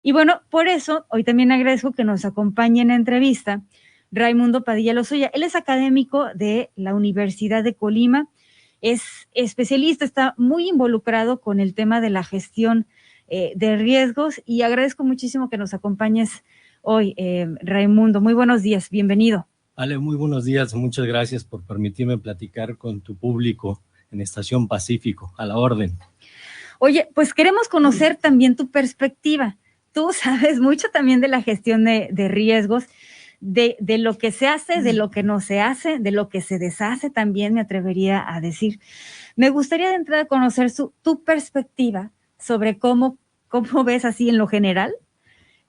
Y bueno, por eso hoy también agradezco que nos acompañe en la entrevista Raimundo Padilla Lozoya. Él es académico de la Universidad de Colima, es especialista, está muy involucrado con el tema de la gestión de riesgos y agradezco muchísimo que nos acompañes hoy, Raimundo. Muy buenos días, bienvenido. Ale, muy buenos días, muchas gracias por permitirme platicar con tu público en Estación Pacífico, a la orden. Oye, pues queremos conocer también tu perspectiva. Tú sabes mucho también de la gestión de riesgos, de lo que se hace, de lo que no se hace, de lo que se deshace también, me atrevería a decir. Me gustaría de entrada conocer tu perspectiva sobre cómo ves así en lo general,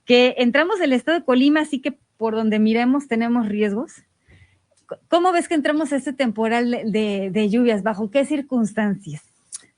que entramos del estado de Colima, así que por donde miremos tenemos riesgos. ¿Cómo ves que entramos a este temporal de lluvias? ¿Bajo qué circunstancias?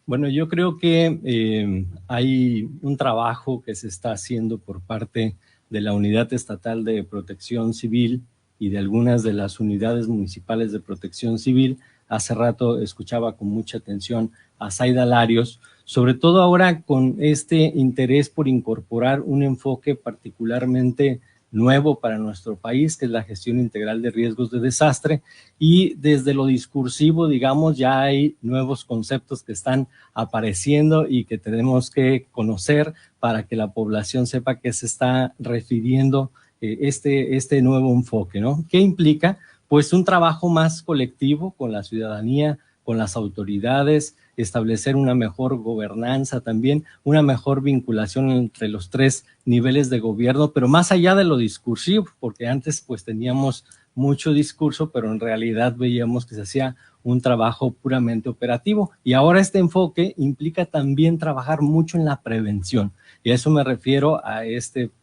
Bueno, yo creo que hay un trabajo que se está haciendo por parte de la Unidad Estatal de Protección Civil y de algunas de las unidades municipales de protección civil. Hace rato escuchaba con mucha atención a Zaida Larios, sobre todo ahora con este interés por incorporar un enfoque particularmente nuevo para nuestro país, que es la gestión integral de riesgos de desastre, y desde lo discursivo, digamos, ya hay nuevos conceptos que están apareciendo y que tenemos que conocer para que la población sepa qué se está refiriendo este nuevo enfoque, ¿no? ¿Qué implica? Pues un trabajo más colectivo con la ciudadanía, con las autoridades, establecer una mejor gobernanza también, una mejor vinculación entre los tres niveles de gobierno, pero más allá de lo discursivo, porque antes pues teníamos mucho discurso, pero en realidad veíamos que se hacía un trabajo puramente operativo. Y ahora este enfoque implica también trabajar mucho en la prevención. Y a eso me refiero a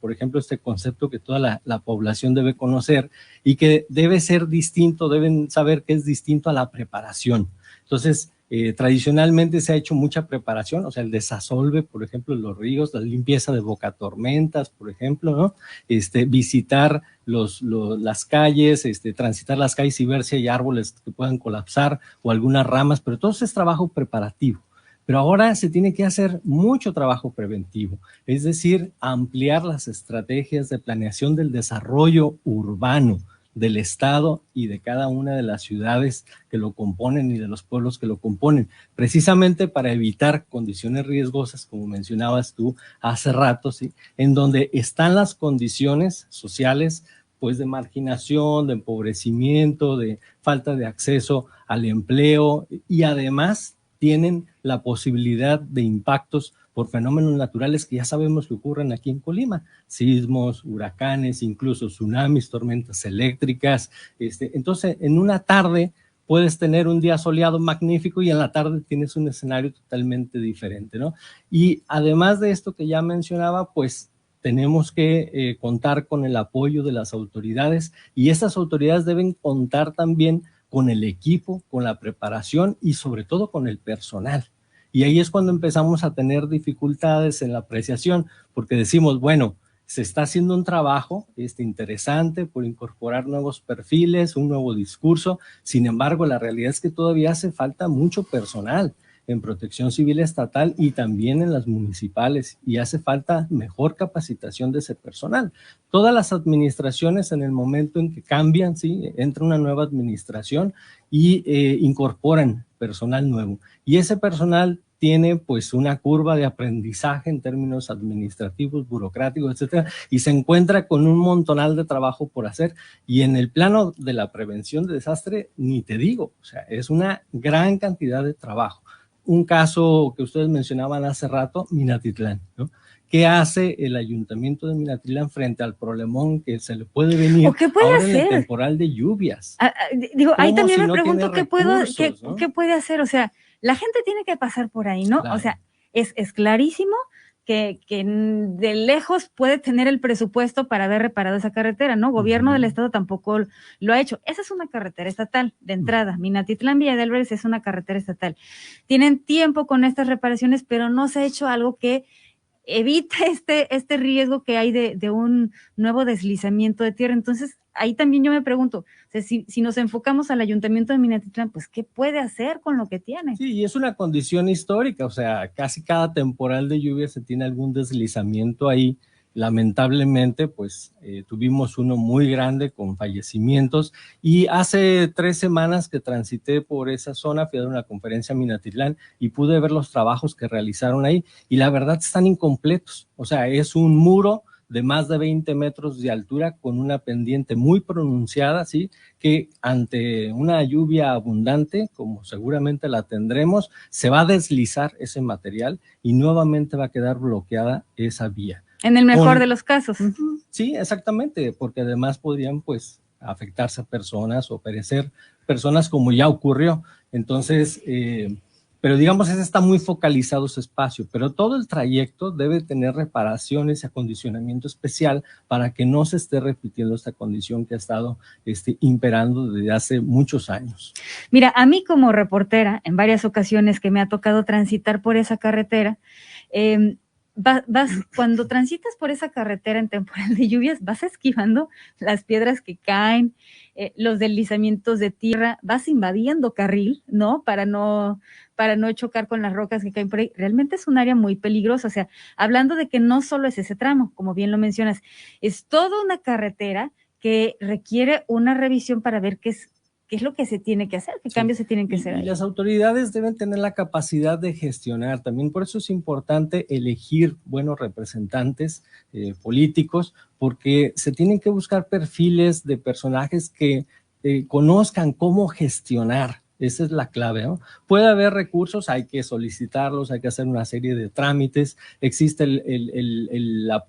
por ejemplo, este concepto que toda la población debe conocer y que debe ser distinto, deben saber que es distinto a la preparación. Entonces, tradicionalmente se ha hecho mucha preparación, o sea, el desasolve, por ejemplo, en los ríos, la limpieza de bocatormentas, por ejemplo, ¿no? Visitar las calles, transitar las calles y ver si hay árboles que puedan colapsar o algunas ramas, pero todo eso es trabajo preparativo. Pero ahora se tiene que hacer mucho trabajo preventivo, es decir, ampliar las estrategias de planeación del desarrollo urbano del estado y de cada una de las ciudades que lo componen y de los pueblos que lo componen, precisamente para evitar condiciones riesgosas, como mencionabas tú hace rato, ¿sí? En donde están las condiciones sociales pues de marginación, de empobrecimiento, de falta de acceso al empleo y además tienen la posibilidad de impactos por fenómenos naturales que ya sabemos que ocurren aquí en Colima, sismos, huracanes, incluso tsunamis, tormentas eléctricas. Entonces, en una tarde puedes tener un día soleado magnífico y en la tarde tienes un escenario totalmente diferente, ¿no? Y además de esto que ya mencionaba, pues tenemos que contar con el apoyo de las autoridades y esas autoridades deben contar también con el equipo, con la preparación y sobre todo con el personal. Y ahí es cuando empezamos a tener dificultades en la apreciación, porque decimos, bueno, se está haciendo un trabajo interesante por incorporar nuevos perfiles, un nuevo discurso. Sin embargo, la realidad es que todavía hace falta mucho personal en protección civil estatal y también en las municipales, y hace falta mejor capacitación de ese personal. Todas las administraciones en el momento en que cambian, ¿sí? Entra una nueva administración y incorporan personal nuevo. Y ese personal tiene pues una curva de aprendizaje en términos administrativos, burocráticos, etcétera, y se encuentra con un montonal de trabajo por hacer. Y en el plano de la prevención de desastre, ni te digo, o sea, es una gran cantidad de trabajo. Un caso que ustedes mencionaban hace rato, Minatitlán, ¿no? ¿Qué hace el ayuntamiento de Minatitlán frente al problemón que se le puede venir ¿O qué puede ahora hacer? en el temporal de lluvias? Digo, ahí también si me no pregunto ¿no? qué puede hacer. O sea, la gente tiene que pasar por ahí, ¿no? Claro. O sea, es clarísimo que de lejos puede tener el presupuesto para haber reparado esa carretera, ¿no? Gobierno del estado tampoco lo ha hecho. Esa es una carretera estatal de entrada. Minatitlán, Villa de Álvarez es una carretera estatal. Tienen tiempo con estas reparaciones, pero no se ha hecho algo que evita este riesgo que hay de un nuevo deslizamiento de tierra. Entonces, ahí también yo me pregunto, o sea, si nos enfocamos al ayuntamiento de Minatitlán, pues, ¿qué puede hacer con lo que tiene? Sí, y es una condición histórica, o sea, casi cada temporal de lluvia se tiene algún deslizamiento ahí lamentablemente pues tuvimos uno muy grande con fallecimientos, y hace 3 semanas que transité por esa zona, fui a dar una conferencia a Minatitlán y pude ver los trabajos que realizaron ahí, y la verdad están incompletos. O sea, es un muro de más de 20 metros de altura con una pendiente muy pronunciada, ¿sí? Que ante una lluvia abundante, como seguramente la tendremos, se va a deslizar ese material y nuevamente va a quedar bloqueada esa vía. En el mejor de los casos. Sí, exactamente, porque además podrían pues afectarse a personas o perecer personas, como ya ocurrió. Entonces, pero digamos, ese está muy focalizado ese espacio, pero todo el trayecto debe tener reparaciones y acondicionamiento especial para que no se esté repitiendo esta condición que ha estado imperando desde hace muchos años. Mira, a mí como reportera, en varias ocasiones que me ha tocado transitar por esa carretera, cuando transitas por esa carretera en temporal de lluvias, vas esquivando las piedras que caen, los deslizamientos de tierra, vas invadiendo carril, ¿no? Para no chocar con las rocas que caen por ahí. Realmente es un área muy peligrosa. O sea, hablando de que no solo es ese tramo, como bien lo mencionas, es toda una carretera que requiere una revisión para ver qué es lo que se tiene que hacer, qué cambios se tienen que hacer. Y las autoridades deben tener la capacidad de gestionar también. Por eso es importante elegir buenos representantes políticos, porque se tienen que buscar perfiles de personajes que conozcan cómo gestionar. Esa es la clave, ¿no? Puede haber recursos, hay que solicitarlos, hay que hacer una serie de trámites, existe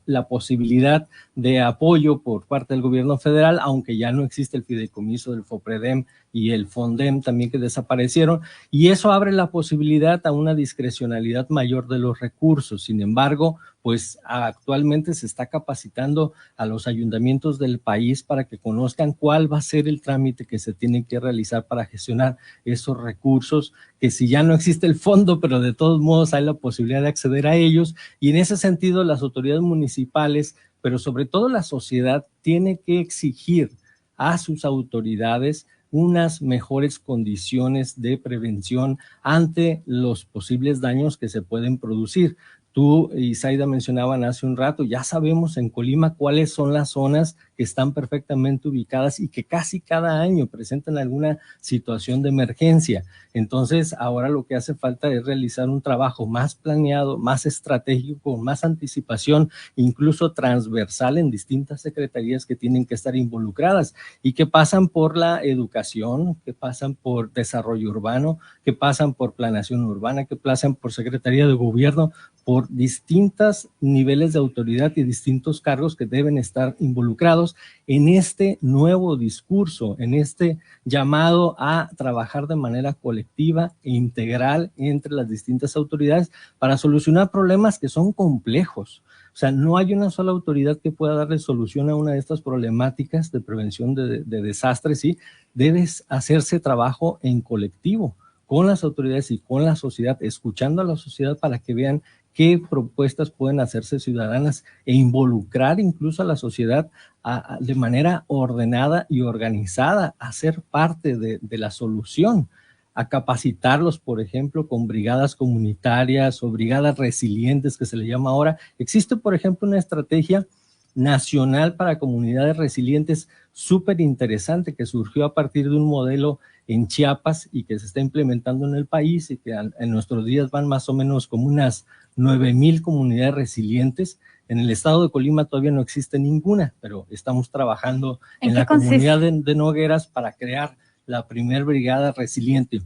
la posibilidad de apoyo por parte del gobierno federal, aunque ya no existe el fideicomiso del FOPREDEM y el FONDEM también, que desaparecieron, y eso abre la posibilidad a una discrecionalidad mayor de los recursos. Sin embargo, pues actualmente se está capacitando a los ayuntamientos del país para que conozcan cuál va a ser el trámite que se tiene que realizar para gestionar esos recursos, que si ya no existe el fondo, pero de todos modos hay la posibilidad de acceder a ellos, y en ese sentido las autoridades municipales, pero sobre todo la sociedad, tiene que exigir a sus autoridades unas mejores condiciones de prevención ante los posibles daños que se pueden producir. Tú y Zaida mencionaban hace un rato, ya sabemos en Colima cuáles son las zonas que están perfectamente ubicadas y que casi cada año presentan alguna situación de emergencia. Entonces, ahora lo que hace falta es realizar un trabajo más planeado, más estratégico, con más anticipación, incluso transversal en distintas secretarías que tienen que estar involucradas y que pasan por la educación, que pasan por desarrollo urbano, que pasan por planeación urbana, que pasan por Secretaría de Gobierno, por distintos niveles de autoridad y distintos cargos que deben estar involucrados en este nuevo discurso, en este llamado a trabajar de manera colectiva e integral entre las distintas autoridades para solucionar problemas que son complejos. O sea, no hay una sola autoridad que pueda darle solución a una de estas problemáticas de prevención de desastres, ¿sí? Debe hacerse trabajo en colectivo con las autoridades y con la sociedad, escuchando a la sociedad para que vean qué propuestas pueden hacerse ciudadanas e involucrar incluso a la sociedad de manera ordenada y organizada a ser parte de la solución, a capacitarlos, por ejemplo, con brigadas comunitarias o brigadas resilientes, que se le llama ahora. Existe, por ejemplo, una estrategia nacional para comunidades resilientes súper interesante que surgió a partir de un modelo en Chiapas y que se está implementando en el país, y que en nuestros días van más o menos como unas 9,000 comunidades resilientes. En el estado de Colima todavía no existe ninguna, pero estamos trabajando en la comunidad de Nogueras para crear la primer brigada resiliente.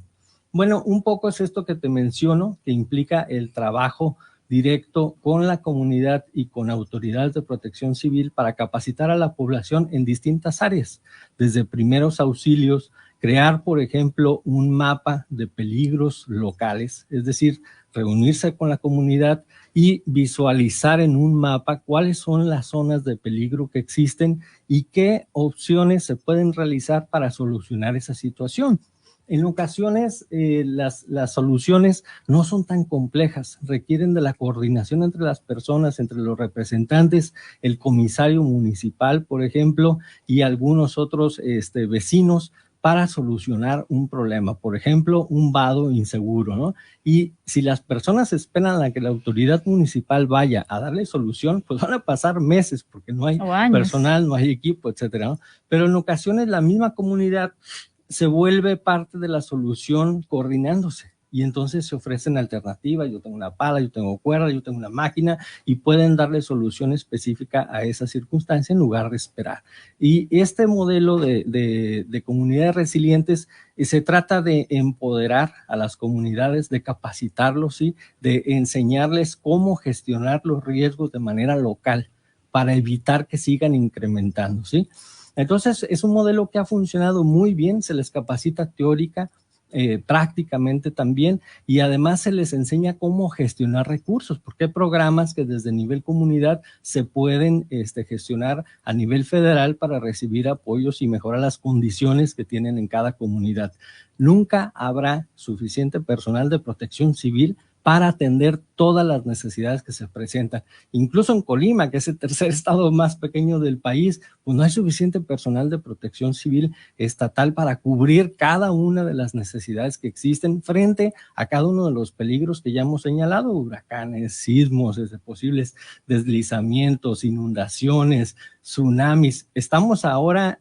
Bueno, un poco es esto que te menciono, que implica el trabajo directo con la comunidad y con autoridades de protección civil para capacitar a la población en distintas áreas, desde primeros auxilios, crear, por ejemplo, un mapa de peligros locales, es decir, reunirse con la comunidad y visualizar en un mapa cuáles son las zonas de peligro que existen y qué opciones se pueden realizar para solucionar esa situación. En ocasiones las soluciones no son tan complejas, requieren de la coordinación entre las personas, entre los representantes, el comisario municipal, por ejemplo, y algunos otros vecinos, para solucionar un problema, por ejemplo, un vado inseguro, ¿no? Y si las personas esperan a que la autoridad municipal vaya a darle solución, pues van a pasar meses porque no hay personal, no hay equipo, etcétera, ¿no? Pero en ocasiones la misma comunidad se vuelve parte de la solución coordinándose. Y entonces se ofrecen alternativas, yo tengo una pala, yo tengo cuerda, yo tengo una máquina, y pueden darle solución específica a esa circunstancia en lugar de esperar. Y este modelo de comunidades resilientes se trata de empoderar a las comunidades, de capacitarlos, ¿sí? De enseñarles cómo gestionar los riesgos de manera local para evitar que sigan incrementando, ¿sí? Entonces es un modelo que ha funcionado muy bien, se les capacita teórica, prácticamente también, y además se les enseña cómo gestionar recursos, porque hay programas que desde nivel comunidad se pueden gestionar a nivel federal para recibir apoyos y mejorar las condiciones que tienen en cada comunidad. Nunca habrá suficiente personal de protección civil para atender todas las necesidades que se presentan. Incluso en Colima, que es el tercer estado más pequeño del país, pues no hay suficiente personal de protección civil estatal para cubrir cada una de las necesidades que existen frente a cada uno de los peligros que ya hemos señalado: huracanes, sismos, posibles deslizamientos, inundaciones, tsunamis. Estamos ahora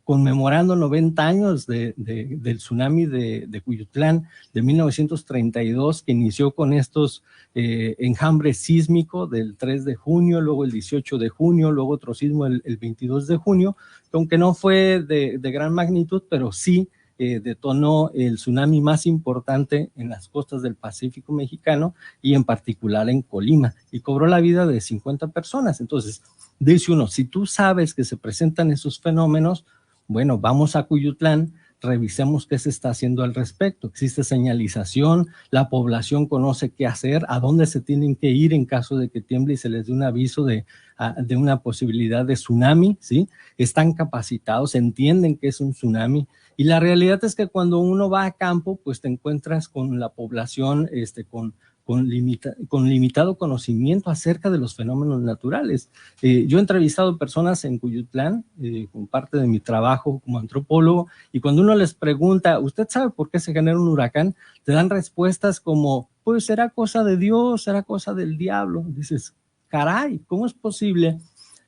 conmemorando 90 años del tsunami de Cuyutlán de 1932, que inició con estos enjambres sísmicos del 3 de junio, luego el 18 de junio, luego otro sismo el 22 de junio, que aunque no fue de gran magnitud, pero sí detonó el tsunami más importante en las costas del Pacífico mexicano y en particular en Colima, y cobró la vida de 50 personas. Entonces, dice uno, si tú sabes que se presentan esos fenómenos, bueno, vamos a Cuyutlán, revisemos qué se está haciendo al respecto. Existe señalización, la población conoce qué hacer, a dónde se tienen que ir en caso de que tiemble y se les dé un aviso de una posibilidad de tsunami, ¿sí? Están capacitados, entienden que es un tsunami, y la realidad es que cuando uno va a campo, pues te encuentras con la población con limitado conocimiento acerca de los fenómenos naturales. Yo he entrevistado personas en Cuyutlán, con parte de mi trabajo como antropólogo, y cuando uno les pregunta, ¿usted sabe por qué se genera un huracán?, te dan respuestas como, pues será cosa de Dios, será cosa del diablo. Dices, caray, ¿cómo es posible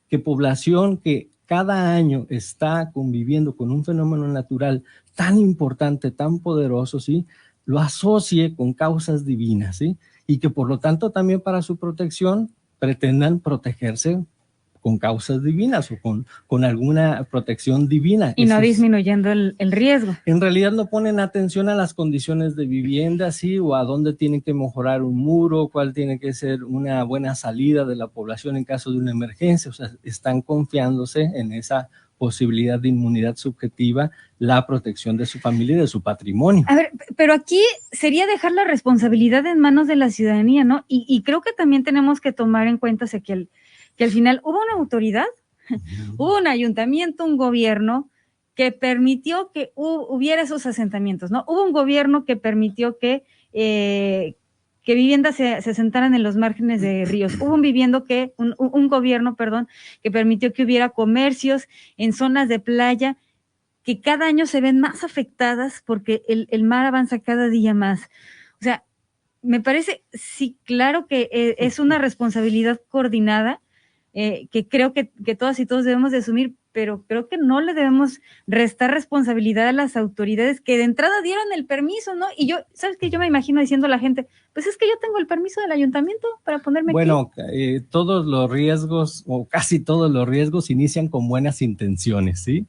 que población que cada año está conviviendo con un fenómeno natural tan importante, tan poderoso, ¿sí?, lo asocie con causas divinas, ¿sí?, y que por lo tanto también para su protección pretendan protegerse con causas divinas o con alguna protección divina. Y no disminuyendo el riesgo. En realidad no ponen atención a las condiciones de vivienda, sí, o a dónde tienen que mejorar un muro, cuál tiene que ser una buena salida de la población en caso de una emergencia. O sea, están confiándose en esa posibilidad de inmunidad subjetiva, la protección de su familia y de su patrimonio. A ver, pero aquí sería dejar la responsabilidad en manos de la ciudadanía, ¿no? Y creo que también tenemos que tomar en cuenta que al final hubo una autoridad, hubo un ayuntamiento, un gobierno que permitió que hubiera esos asentamientos, ¿no? Hubo un gobierno que permitió que viviendas se asentaran en los márgenes de ríos. Hubo un gobierno, que permitió que hubiera comercios en zonas de playa que cada año se ven más afectadas porque el mar avanza cada día más. O sea, me parece, sí, claro que es una responsabilidad coordinada, que creo que todas y todos debemos de asumir, pero creo que no le debemos restar responsabilidad a las autoridades que de entrada dieron el permiso, ¿no? Y yo, ¿sabes qué? Yo me imagino diciendo a la gente, pues es que yo tengo el permiso del ayuntamiento para ponerme aquí. Todos los riesgos, o casi todos los riesgos, inician con buenas intenciones, ¿sí?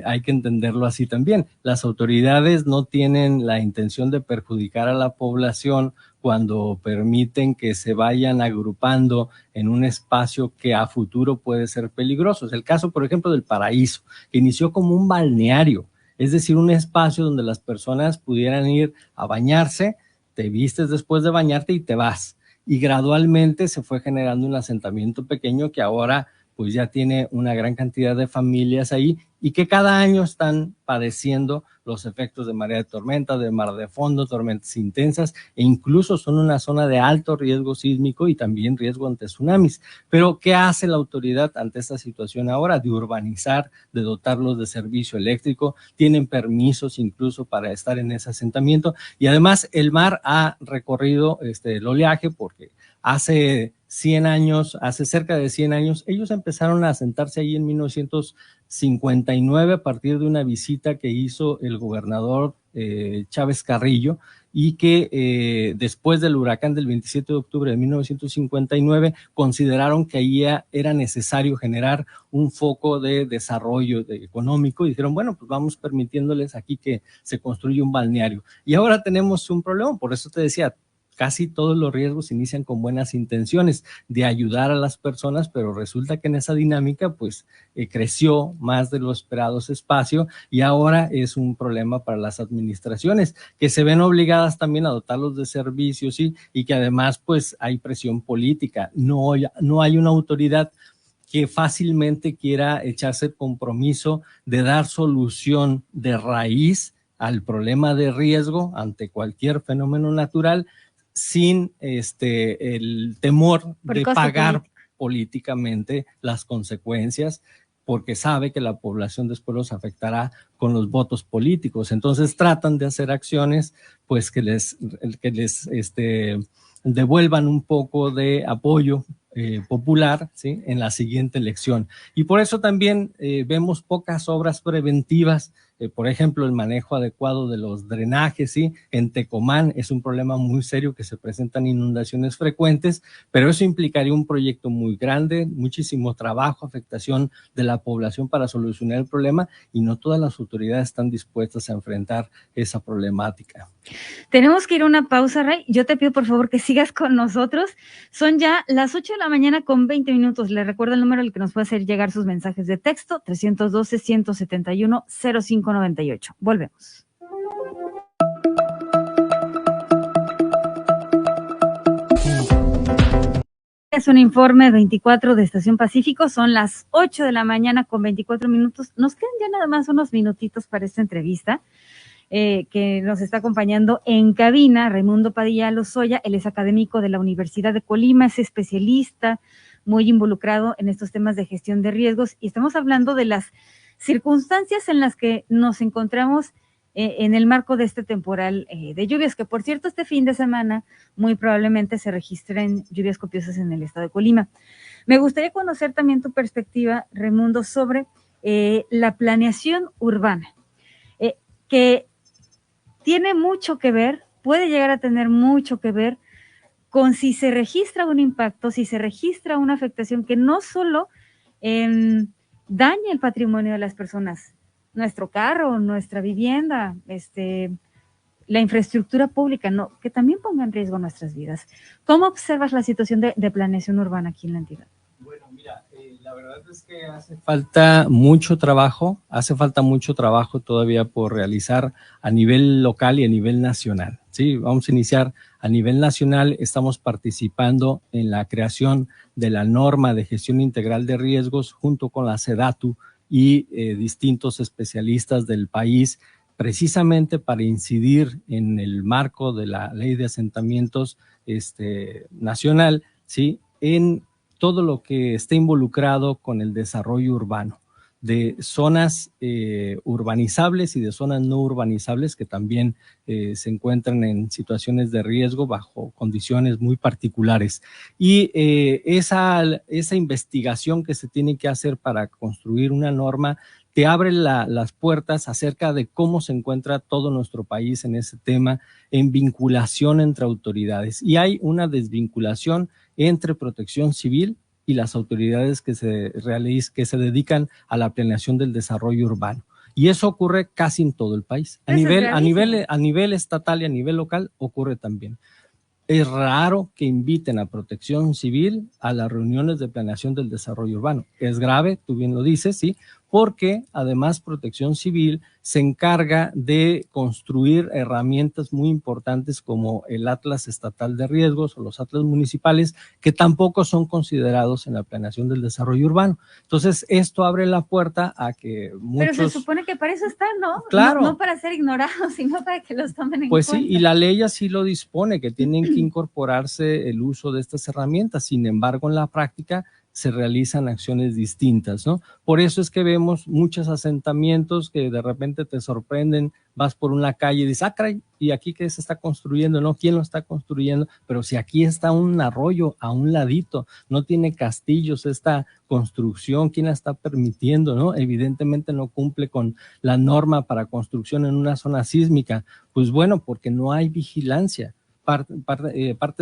Hay que entenderlo así también. Las autoridades no tienen la intención de perjudicar a la población cuando permiten que se vayan agrupando en un espacio que a futuro puede ser peligroso. Es el caso, por ejemplo, del Paraíso, que inició como un balneario, es decir, un espacio donde las personas pudieran ir a bañarse, te vistes después de bañarte y te vas. Y gradualmente se fue generando un asentamiento pequeño que ahora pues ya tiene una gran cantidad de familias ahí y que cada año están padeciendo los efectos de marea de tormenta, de mar de fondo, tormentas intensas, e incluso son una zona de alto riesgo sísmico y también riesgo ante tsunamis. Pero, ¿qué hace la autoridad ante esta situación ahora? De urbanizar, de dotarlos de servicio eléctrico, tienen permisos incluso para estar en ese asentamiento, y además el mar ha recorrido el oleaje, porque hace 100 años, hace cerca de 100 años, ellos empezaron a asentarse ahí en 1959 a partir de una visita que hizo el gobernador Chávez Carrillo, y que después del huracán del 27 de octubre de 1959 consideraron que ahí era necesario generar un foco de desarrollo económico y dijeron, bueno, pues vamos permitiéndoles aquí que se construya un balneario. Y ahora tenemos un problema, por eso te decía, casi todos los riesgos inician con buenas intenciones de ayudar a las personas, pero resulta que en esa dinámica pues creció más de lo esperado ese espacio y ahora es un problema para las administraciones que se ven obligadas también a dotarlos de servicios, ¿sí? Y que además pues hay presión política, no hay una autoridad que fácilmente quiera echarse el compromiso de dar solución de raíz al problema de riesgo ante cualquier fenómeno natural, sin el temor de pagar políticamente las consecuencias, porque sabe que la población después los afectará con los votos políticos. Entonces tratan de hacer acciones pues que les devuelvan un poco de apoyo popular, ¿sí? En la siguiente elección. Y por eso también vemos pocas obras preventivas, por ejemplo, el manejo adecuado de los drenajes, ¿sí? En Tecomán es un problema muy serio que se presentan inundaciones frecuentes, pero eso implicaría un proyecto muy grande, muchísimo trabajo, afectación de la población para solucionar el problema, y no todas las autoridades están dispuestas a enfrentar esa problemática. Tenemos que ir a una pausa, Ray. Yo te pido por favor que sigas con nosotros. Son ya las 8 de la mañana con 20 minutos. Le recuerdo el número al que nos puede hacer llegar sus mensajes de texto, 312-171-0598. Volvemos. Es un informe 24 de Estación Pacífico, son las 8 de la mañana con 24 minutos. Nos quedan ya nada más unos minutitos para esta entrevista. Que nos está acompañando en cabina, Raimundo Padilla Lozoya. Él es académico de la Universidad de Colima, es especialista, muy involucrado en estos temas de gestión de riesgos, y estamos hablando de las circunstancias en las que nos encontramos en el marco de este temporal de lluvias, que por cierto este fin de semana muy probablemente se registren lluvias copiosas en el estado de Colima. Me gustaría conocer también tu perspectiva, Raimundo, sobre la planeación urbana, que tiene mucho que ver, puede llegar a tener mucho que ver con si se registra un impacto, si se registra una afectación que no solo daña el patrimonio de las personas, nuestro carro, nuestra vivienda, la infraestructura pública, no, que también ponga en riesgo nuestras vidas. ¿Cómo observas la situación de planeación urbana aquí en la entidad? Bueno, mira, la verdad es que hace falta mucho trabajo todavía por realizar a nivel local y a nivel nacional, ¿sí? Vamos a iniciar a nivel nacional, estamos participando en la creación de la norma de gestión integral de riesgos junto con la SEDATU y distintos especialistas del país, precisamente para incidir en el marco de la ley de asentamientos nacional, ¿sí? En todo lo que esté involucrado con el desarrollo urbano, de zonas urbanizables y de zonas no urbanizables que también se encuentran en situaciones de riesgo bajo condiciones muy particulares. Y esa investigación que se tiene que hacer para construir una norma te abre las puertas acerca de cómo se encuentra todo nuestro país en ese tema, en vinculación entre autoridades. Y hay una desvinculación entre Protección Civil y las autoridades que se dedican a la planeación del desarrollo urbano. Y eso ocurre casi en todo el país. A nivel estatal y a nivel local ocurre también. Es raro que inviten a Protección Civil a las reuniones de planeación del desarrollo urbano. Es grave, tú bien lo dices, sí, porque además Protección Civil se encarga de construir herramientas muy importantes como el Atlas Estatal de Riesgos o los atlas municipales, que tampoco son considerados en la planeación del desarrollo urbano. Entonces, esto abre la puerta a que muchos... Pero se supone que para eso están, ¿no? Claro. No para ser ignorados, sino para que los tomen en pues cuenta. Pues sí, y la ley así lo dispone, que tienen que incorporarse el uso de estas herramientas. Sin embargo, en la práctica se realizan acciones distintas, ¿no? Por eso es que vemos muchos asentamientos que de repente te sorprenden, vas por una calle y dices, ah, caray, ¿y aquí qué se está construyendo? ¿No? ¿Quién lo está construyendo? Pero si aquí está un arroyo a un ladito, no tiene castillos esta construcción, ¿quién la está permitiendo? ¿No? Evidentemente no cumple con la norma para construcción en una zona sísmica. Pues bueno, porque no hay vigilancia. Parte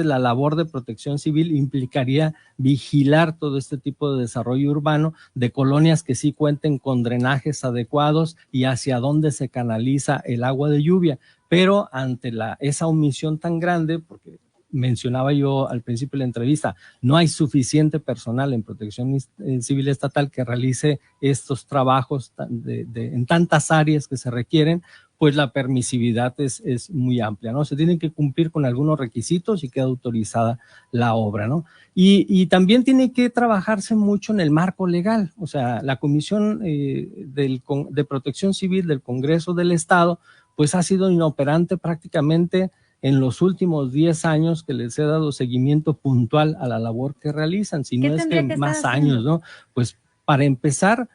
de la labor de Protección Civil implicaría vigilar todo este tipo de desarrollo urbano de colonias que sí cuenten con drenajes adecuados y hacia dónde se canaliza el agua de lluvia, pero ante esa omisión tan grande, porque mencionaba yo al principio de la entrevista, no hay suficiente personal en Protección Civil Estatal que realice estos trabajos en tantas áreas que se requieren, pues la permisividad es muy amplia, ¿no? Se tienen que cumplir con algunos requisitos y queda autorizada la obra, ¿no? Y también tiene que trabajarse mucho en el marco legal, o sea, la Comisión de Protección Civil del Congreso del Estado, pues ha sido inoperante prácticamente en los últimos 10 años que les he dado seguimiento puntual a la labor que realizan, si no es que más años, ¿no? Pues para empezar,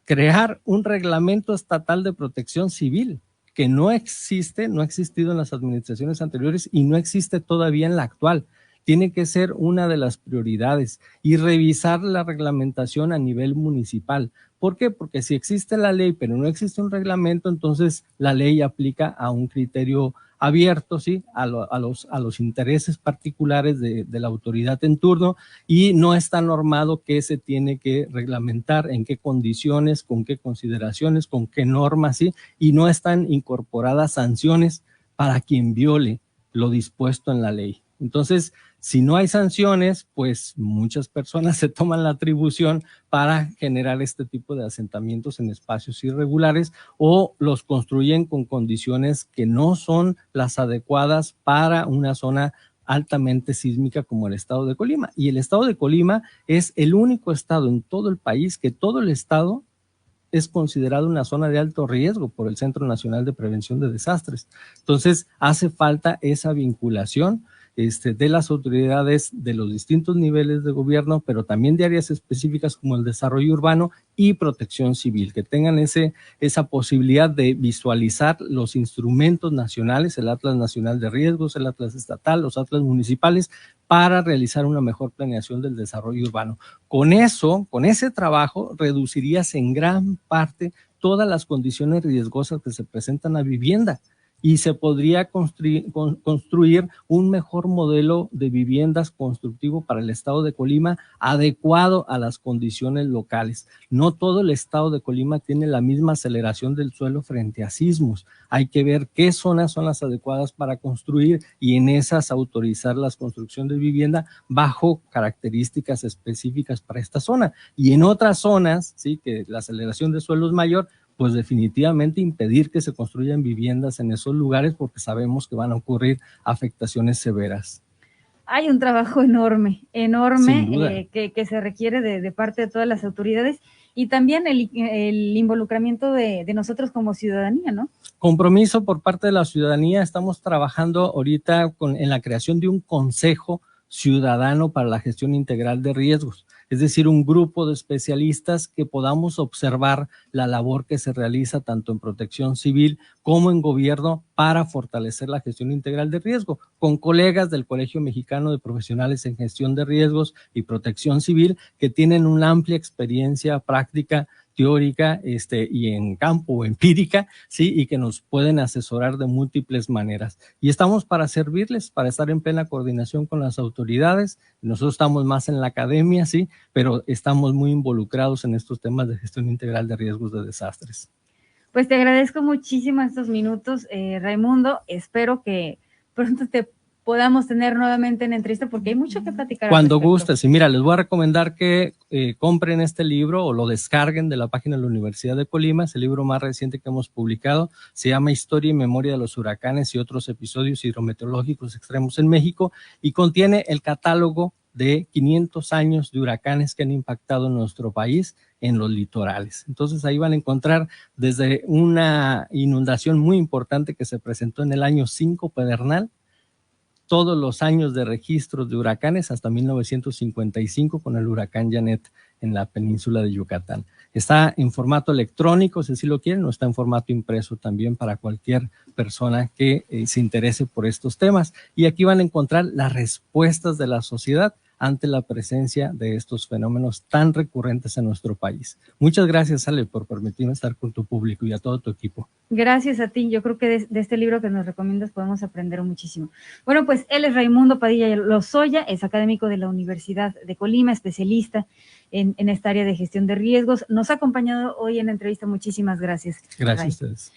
crear un reglamento estatal de protección civil que no existe, no ha existido en las administraciones anteriores y no existe todavía en la actual. Tiene que ser una de las prioridades y revisar la reglamentación a nivel municipal. ¿Por qué? Porque si existe la ley, pero no existe un reglamento, entonces la ley aplica a un criterio abierto, ¿sí? a los intereses particulares de la autoridad en turno y no está normado qué se tiene que reglamentar, en qué condiciones, con qué consideraciones, con qué normas, ¿sí? Y no están incorporadas sanciones para quien viole lo dispuesto en la ley. Entonces, si no hay sanciones, pues muchas personas se toman la atribución para generar este tipo de asentamientos en espacios irregulares o los construyen con condiciones que no son las adecuadas para una zona altamente sísmica como el estado de Colima. Y el estado de Colima es el único estado en todo el país que todo el estado es considerado una zona de alto riesgo por el Centro Nacional de Prevención de Desastres. Entonces, hace falta esa vinculación de las autoridades de los distintos niveles de gobierno, pero también de áreas específicas como el desarrollo urbano y protección civil, que tengan esa posibilidad de visualizar los instrumentos nacionales, el Atlas Nacional de Riesgos, el Atlas Estatal, los Atlas Municipales, para realizar una mejor planeación del desarrollo urbano. Con ese trabajo, reducirías en gran parte todas las condiciones riesgosas que se presentan a vivienda y se podría construir un mejor modelo de viviendas constructivo para el estado de Colima adecuado a las condiciones locales. No todo el estado de Colima tiene la misma aceleración del suelo frente a sismos. Hay que ver qué zonas son las adecuadas para construir y en esas autorizar la construcción de vivienda bajo características específicas para esta zona. Y en otras zonas, sí, que la aceleración del suelo es mayor, pues definitivamente impedir que se construyan viviendas en esos lugares porque sabemos que van a ocurrir afectaciones severas. Hay un trabajo enorme que se requiere de parte de todas las autoridades y también el involucramiento de nosotros como ciudadanía, ¿no? Compromiso por parte de la ciudadanía. Estamos trabajando ahorita en la creación de un consejo ciudadano para la gestión integral de riesgos, es decir, un grupo de especialistas que podamos observar la labor que se realiza tanto en protección civil como en gobierno para fortalecer la gestión integral de riesgo, con colegas del Colegio Mexicano de Profesionales en Gestión de Riesgos y Protección Civil que tienen una amplia experiencia práctica teórica y en campo empírica, sí, y que nos pueden asesorar de múltiples maneras. Y estamos para servirles, para estar en plena coordinación con las autoridades. Nosotros estamos más en la academia, sí, pero estamos muy involucrados en estos temas de gestión integral de riesgos de desastres. Pues te agradezco muchísimo estos minutos, Raimundo. Espero que pronto te podamos tener nuevamente en entrevista, porque hay mucho que platicar. Cuando gustes. Y mira, les voy a recomendar que compren este libro o lo descarguen de la página de la Universidad de Colima. Es el libro más reciente que hemos publicado. Se llama Historia y Memoria de los Huracanes y otros episodios hidrometeorológicos extremos en México, y contiene el catálogo de 500 años de huracanes que han impactado en nuestro país en los litorales. Entonces ahí van a encontrar desde una inundación muy importante que se presentó en el año 5 Pedernal, todos los años de registros de huracanes hasta 1955 con el huracán Janet en la península de Yucatán. Está en formato electrónico, si así lo quieren, o está en formato impreso también para cualquier persona que se interese por estos temas. Y aquí van a encontrar las respuestas de la sociedad ante la presencia de estos fenómenos tan recurrentes en nuestro país. Muchas gracias, Ale, por permitirme estar con tu público y a todo tu equipo. Gracias a ti. Yo creo que de este libro que nos recomiendas podemos aprender muchísimo. Bueno, pues él es Raimundo Padilla Lozoya, es académico de la Universidad de Colima, especialista en esta área de gestión de riesgos. Nos ha acompañado hoy en la entrevista. Muchísimas gracias. Gracias a ustedes.